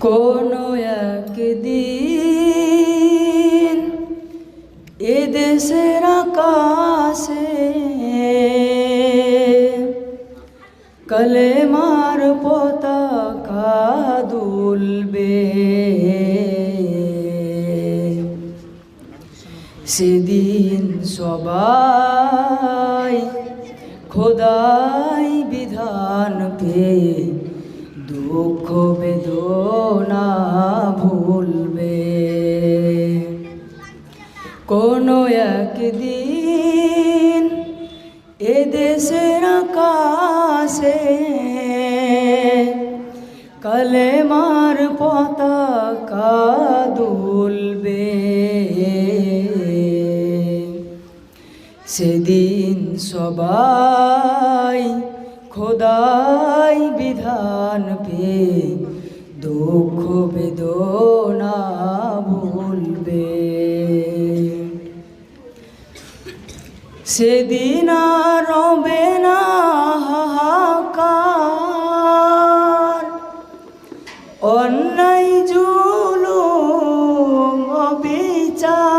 কোনো একদিন এদেশের আকাশে কলেমার পতাকা দুলবে। সেদিন সবাই খোদাই বিধান পেয়ে দুঃখ বেদনা ভুলবে। কোনো একদিন এদেশের আকাশে কলেমার পতাকা দুলবে। সেদিন সবাই খোদাই বিধান পেয়ে দুঃখ বেদনা ভুলবে। সেদিন আর রবে না হাহাকার, অন্যায় জুলুম অবিচার।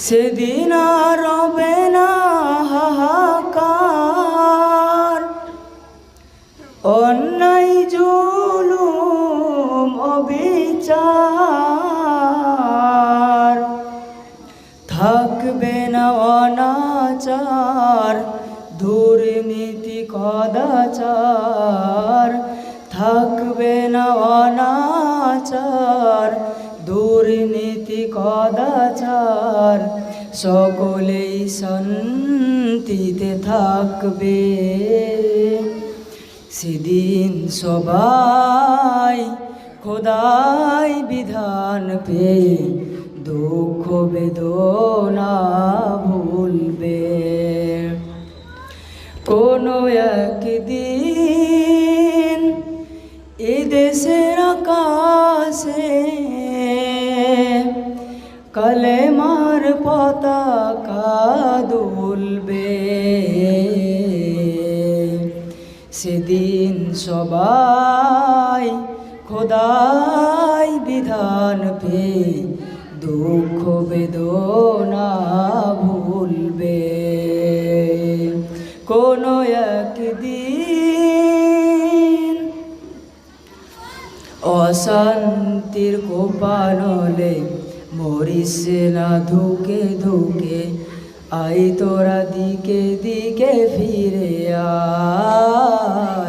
সেদিন আর রবে না হাহাকার, অন্যায় জুলুম অবিচার। থাকবে না অনাচার, দুর্নীতি কদাচার। থাকবে না অনাচার, দুর্নীতি কদাচার। সকলেই শান্তিতে থাকবে। সেদিন সবাই খোদাই বিধান পেয়ে দুঃখ বেদনা ভুলবে। কোনো একদিন এদেশের আকাশে কলেমার পতাকা দুলবে। সেদিন সবাই খোদাই বিধান পেয়ে দুঃখ বেদনা ভুলবে। কোনো একদিন অশান্তির কোপানলে মরিস না ধুকে ধুকে, আই তোরা দিকে দিকে ফিরে আয়।